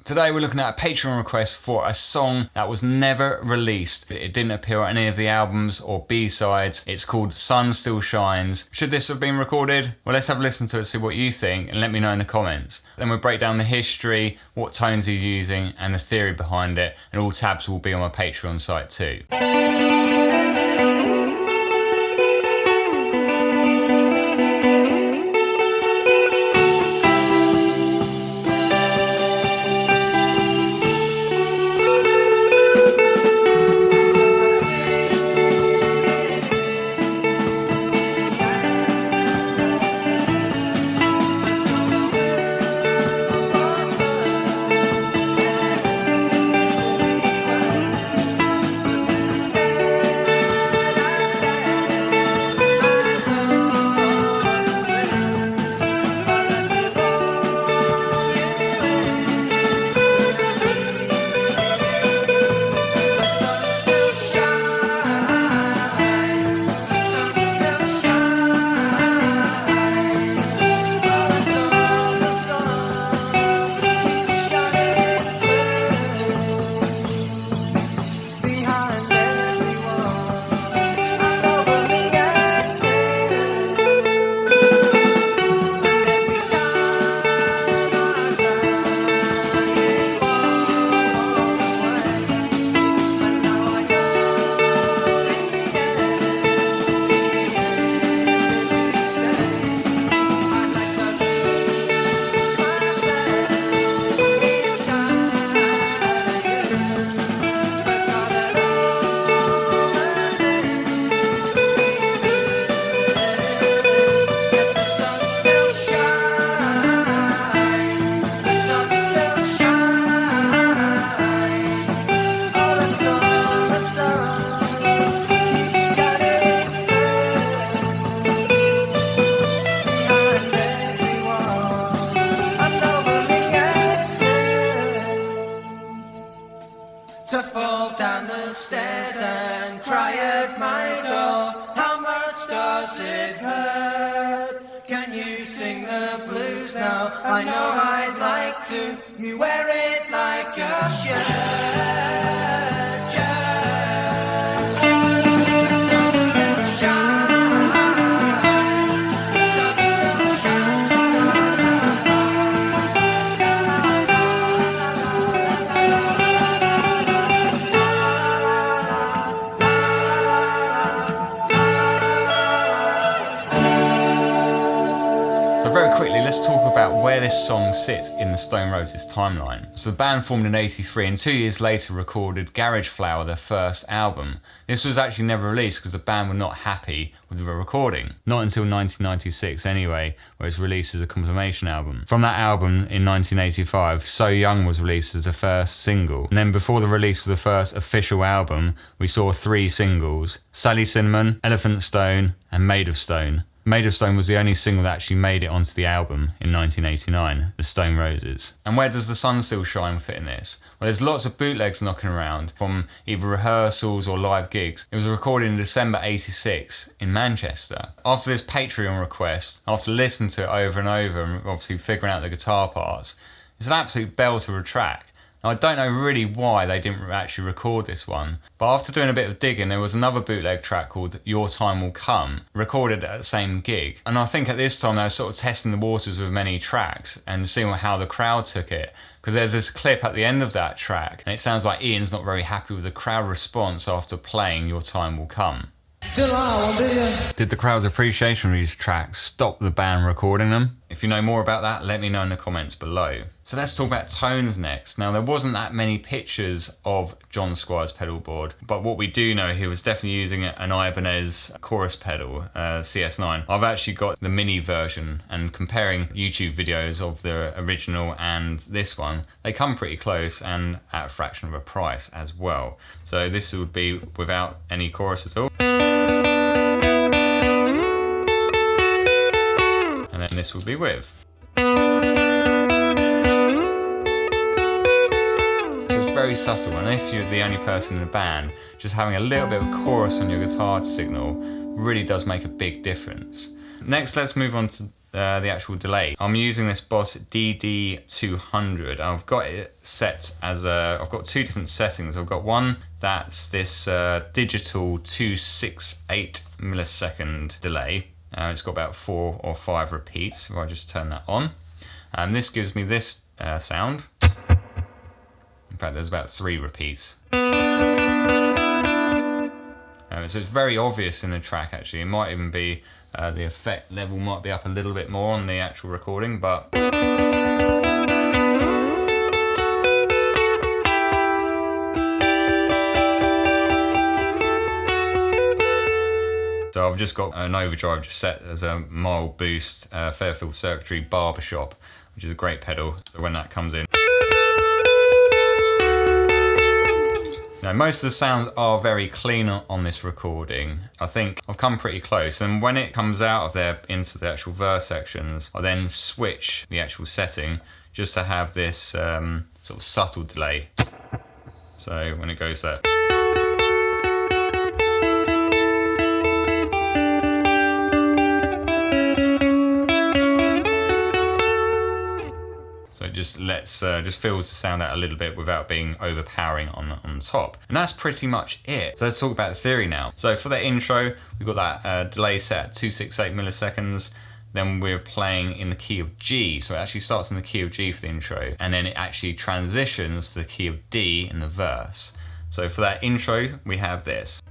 Today we're looking at a Patreon request for a song that was never released. It didn't appear on any of the albums or B-sides. It's called Sun Still Shines. Should this have been recorded? Well, let's have a listen to it, see what you think, and let me know in the comments. Then we'll break down the history, what tones he's using, and the theory behind it, and all tabs will be on my Patreon site too. To fall down the stairs and cry at my door. How much does it hurt? Can you sing the blues now? I know I'd like to. You wear it like a shirt. So very quickly, let's talk about where this song sits in the Stone Roses timeline. So the band formed in '83 and 2 years later recorded Garage Flower, their first album. This was actually never released because the band were not happy with the recording. Not until 1996 anyway, where it was released as a compilation album. From that album in 1985, So Young was released as the first single. And then before the release of the first official album, we saw 3 singles: Sally Cinnamon, Elephant Stone, and Made of Stone. Made of Stone was the only single that actually made it onto the album in 1989, The Stone Roses. And where does The Sun Still Shine fit in this? Well, there's lots of bootlegs knocking around from either rehearsals or live gigs. It was recorded in December '86 in Manchester. After this Patreon request, after listening to it over and over and obviously figuring out the guitar parts, it's an absolute belter of a track. Now, I don't know really why they didn't actually record this one, but after doing a bit of digging, there was another bootleg track called Your Time Will Come, recorded at the same gig. And I think at this time they were sort of testing the waters with many tracks and seeing how the crowd took it. Because there's this clip at the end of that track, and it sounds like Ian's not very happy with the crowd response after playing Your Time Will Come. Did the crowd's appreciation of these tracks stop the band recording them? If you know more about that, let me know in the comments below. So let's talk about tones next. Now, there wasn't that many pictures of John Squire's pedal board, but what we do know, he was definitely using an Ibanez chorus pedal, CS9. I've actually got the mini version, and comparing YouTube videos of the original and this one, they come pretty close and at a fraction of a price as well. So this would be without any chorus at all. And then this will be with. So it's very subtle, and if you're the only person in the band, just having a little bit of chorus on your guitar signal really does make a big difference. Next, let's move on to the actual delay. I'm using this Boss DD200. I've got it set as I've got two different settings. I've got one that's this digital 268 millisecond delay. It's got about 4 or 5 repeats if I just turn that on. And this gives me this sound. In fact, there's about 3 repeats. So it's very obvious in the track actually. It might even be, the effect level might be up a little bit more on the actual recording, but so I've just got an overdrive just set as a mild boost, Fairfield Circuitry Barbershop, which is a great pedal. So when that comes in, now, most of the sounds are very clean on this recording. I think I've come pretty close, and when it comes out of there into the actual verse sections, I then switch the actual setting just to have this sort of subtle delay. So when it goes there, so it just lets, just fills the sound out a little bit without being overpowering on top. And that's pretty much it. So let's talk about the theory now. So for the intro, we've got that delay set at 268 milliseconds. Then we're playing in the key of G. So it actually starts in the key of G for the intro. And then it actually transitions to the key of D in the verse. So for that intro, we have this.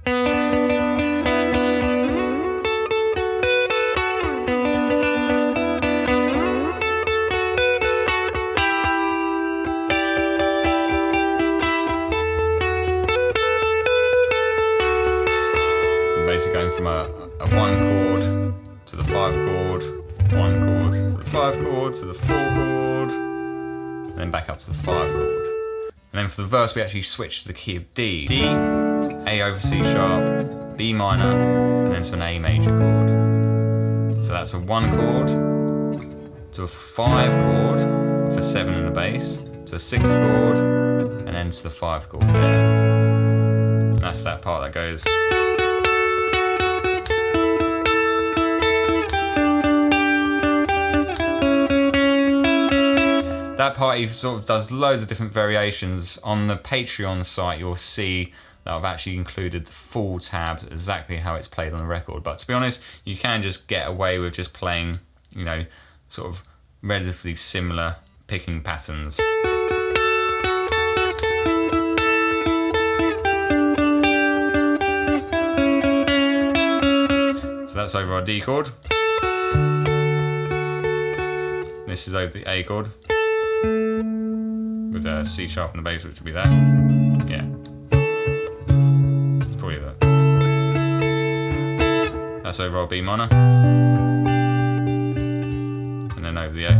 Basically going from a 1 chord to the 5 chord, 1 chord to the 5 chord to the 4 chord, and then back up to the 5 chord. And then for the verse we actually switch to the key of D. D, A over C sharp, B minor, and then to an A major chord. So that's a 1 chord to a 5 chord with a 7 in the bass, to a 6th chord, and then to the 5 chord there. And that's that part that goes. That part he sort of does loads of different variations. On the Patreon site you'll see that I've actually included the full tabs, exactly how it's played on the record. But to be honest, you can just get away with just playing, you know, sort of relatively similar picking patterns. So that's over our D chord. This is over the A chord. With a C sharp in the bass, which would be that. Yeah. It's probably that. That's over our B minor. And then over the A.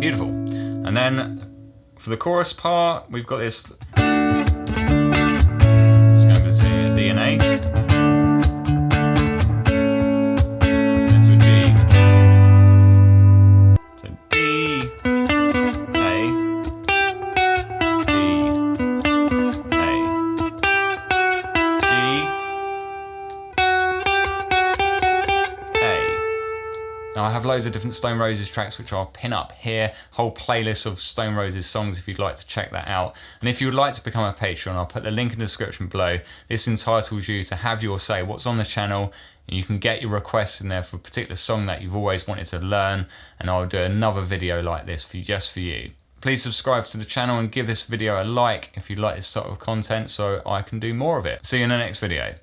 Beautiful. And then for the chorus part, we've got this. Just going to D and A. Then to a G. So D, A, D, A, G, A. Now I have loads of different Stone Roses tracks which I'll pin up here, whole playlist of Stone Roses songs if you'd like to check that out. And if you would like to become a Patreon, I'll put the link in the description below. This entitles you to have your say what's on the channel, and you can get your requests in there for a particular song that you've always wanted to learn, and I'll do another video like this just for you. Please subscribe to the channel and give this video a like if you like this sort of content so I can do more of it. See you in the next video.